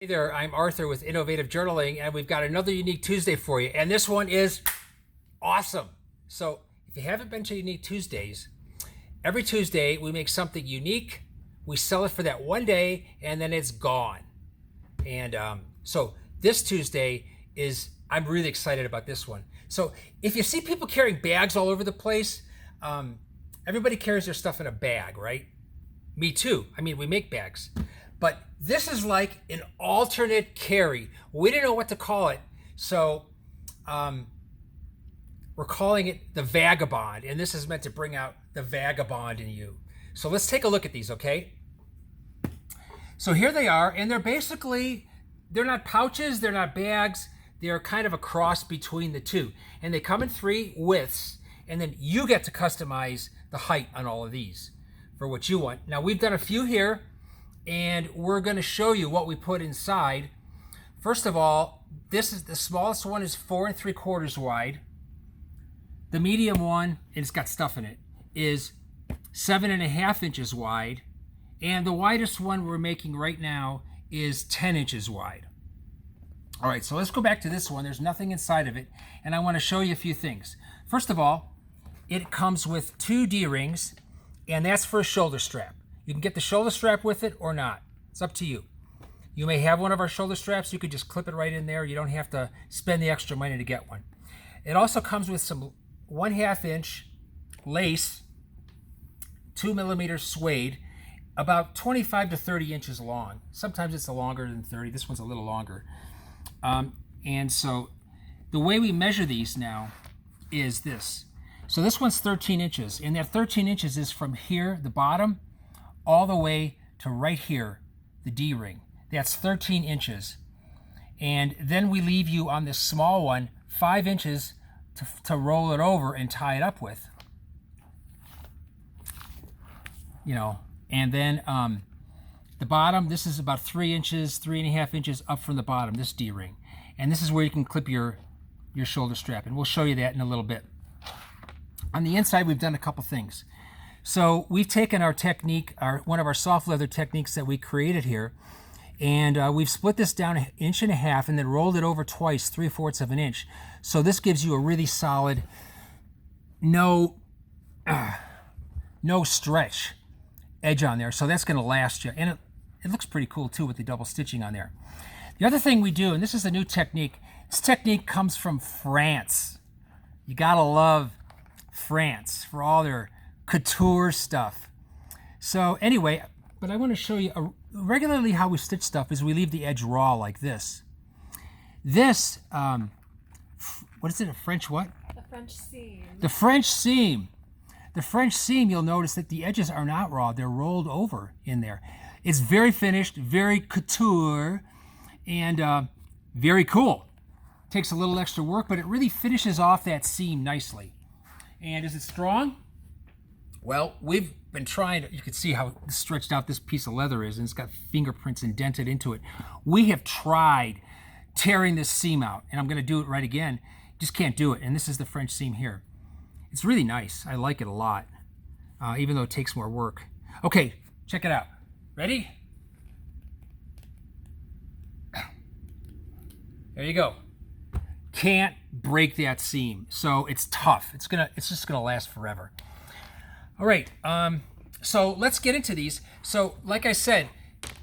Hey there, I'm Arthur with Innovative Journaling, and we've got another Unique Tuesday for you. And this one is awesome. So, if you haven't been to Unique Tuesdays, every Tuesday we make something unique, we sell it for that one day, and then it's gone. And so, this Tuesday I'm really excited about this one. So, if you see people carrying bags all over the place, everybody carries their stuff in a bag, right? Me too. I mean, we make bags. But this is like an alternate carry. We didn't know what to call it, so we're calling it the Vagabond, and this is meant to bring out the Vagabond in you. So let's take a look at these, okay? So here they are, and they're not pouches, they're not bags, they're kind of a cross between the two. And they come in 3 widths, and then you get to customize the height on all of these for what you want. Now we've done a few here, and we're going to show you what we put inside. First of all, this is the smallest one is 4 3/4 wide. The medium one, and it's got stuff in it, is 7.5 inches wide. And the widest one we're making right now is 10 inches wide. All right, so let's go back to this one. There's nothing inside of it, and I want to show you a few things. First of all, it comes with 2 D-rings, and that's for a shoulder strap. You can get the shoulder strap with it or not. It's up to you. You may have one of our shoulder straps. You could just clip it right in there. You don't have to spend the extra money to get one. It also comes with some 1/2 inch lace, 2 millimeter suede, about 25 to 30 inches long. Sometimes it's longer than 30. This one's a little longer. And so the way we measure these now is this. So this one's 13 inches, and that 13 inches is from here, the bottom, all the way to right here, the D-ring. That's 13 inches. And then we leave you on this small one 5 inches to roll it over and tie it up with. You know, and then the bottom, this is about 3 inches, 3.5 inches up from the bottom, this D-ring. And this is where you can clip your shoulder strap, and we'll show you that in a little bit. On the inside, we've done a couple things. So we've taken our technique, one of our soft leather techniques that we created here, and we've split this down 1.5 inches and then rolled it over twice, 3/4 of an inch. So this gives you a really solid, no stretch edge on there. So that's going to last you, and it looks pretty cool too with the double stitching on there. The other thing we do, and this is a new technique, this technique comes from France. You gotta love France for all their couture stuff. So anyway, but I want to show you regularly how we stitch stuff is we leave the edge raw like this. This, what is it, a French what? The French seam. The French seam. The French seam, you'll notice that the edges are not raw, they're rolled over in there. It's very finished, very couture, and very cool. Takes a little extra work, but it really finishes off that seam nicely. And is it strong? Well, we've been trying to, you can see how stretched out this piece of leather is, and it's got fingerprints indented into it. We have tried tearing this seam out, and I'm going to do it right again. Just can't do it, and this is the French seam here. It's really nice. I like it a lot, even though it takes more work. Okay, check it out. Ready? There you go. Can't break that seam, so it's tough. It's just gonna last forever. All right, so let's get into these. So like I said,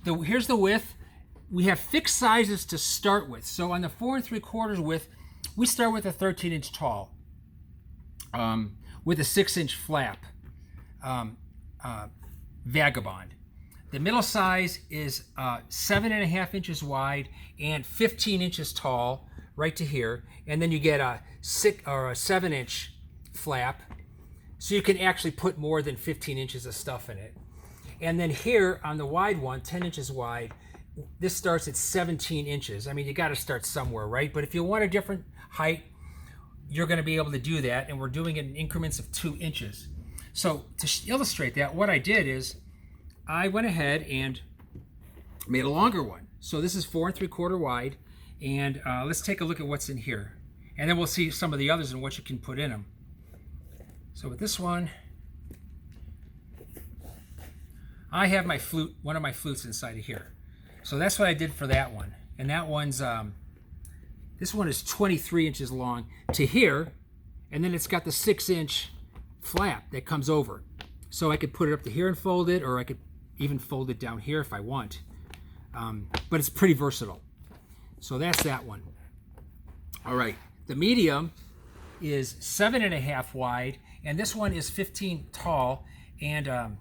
here's the width. We have fixed sizes to start with. So on the 4 3/4 width, we start with a 13 inch tall, with a 6 inch flap, Vagabond. The middle size is 7.5 inches wide and 15 inches tall, right to here, and then you get a 7 inch flap, so you can actually put more than 15 inches of stuff in it. And then here on the wide one, 10 inches wide, this starts at 17 inches. I mean, you got to start somewhere, right? But if you want a different height, you're going to be able to do that, and we're doing it in increments of 2 inches. So to illustrate that, what I did is I went ahead and made a longer one. So this is 4 3/4 wide, and let's take a look at what's in here, and then we'll see some of the others and what you can put in them. So with this one, I have my flute, one of my flutes inside of here. So that's what I did for that one. And that one's, this one is 23 inches long to here. And then it's got the 6-inch flap that comes over. So I could put it up to here and fold it, or I could even fold it down here if I want. But it's pretty versatile. So that's that one. All right, the medium is 7.5 wide, and this one is 15 tall. And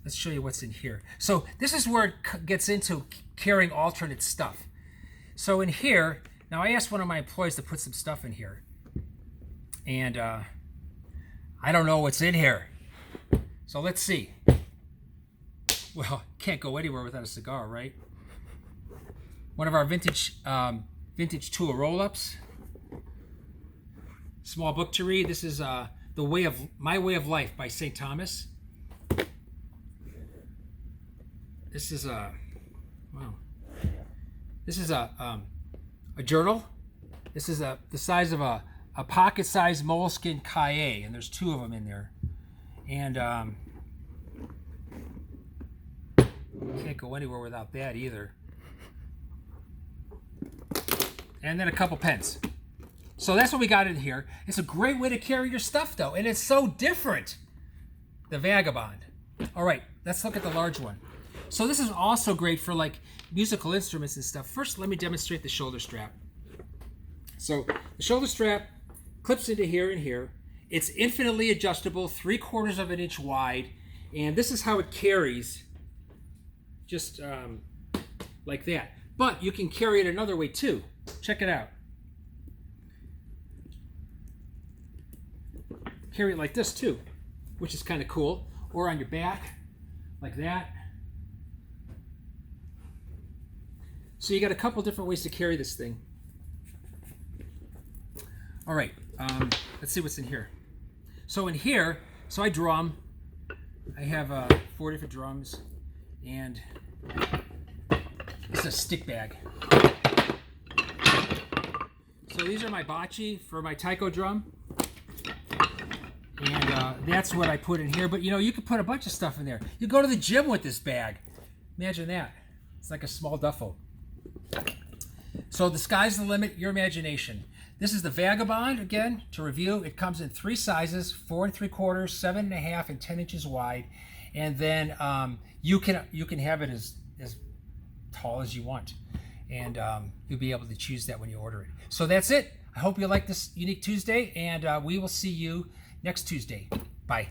let's show you what's in here. So this is where it gets into carrying alternate stuff. So in here, now I asked one of my employees to put some stuff in here. And I don't know what's in here. So let's see. Well, can't go anywhere without a cigar, right? One of our vintage tool roll-ups. Small book to read. This is My Way of Life by St. Thomas. This is a journal. This is the size of a pocket-sized moleskin cahier, and there's 2 of them in there. And can't go anywhere without that either. And then a couple pens. So that's what we got in here. It's a great way to carry your stuff, though, and it's so different. The Vagabond. All right, let's look at the large one. So this is also great for like musical instruments and stuff. First, let me demonstrate the shoulder strap. So the shoulder strap clips into here and here. It's infinitely adjustable, 3/4 of an inch wide, and this is how it carries, just like that. But you can carry it another way too. Check it out. Carry it like this too, which is kind of cool, or on your back, like that. So you got a couple different ways to carry this thing. All right, let's see what's in here. So in here, so I drum. I have 4 different drums, and this is a stick bag. So these are my bocce for my taiko drum, and that's what I put in here. But you know, you could put a bunch of stuff in there. You go to the gym with this bag. Imagine that. It's like a small duffel. So the sky's the limit, your imagination. This is the Vagabond, again, to review. It comes in 3 sizes, 4 3/4, 7.5, and 10 inches wide. And then you can have it as tall as you want. And you'll be able to choose that when you order it. So that's it. I hope you like this Unique Tuesday, and we will see you next Tuesday. Bye.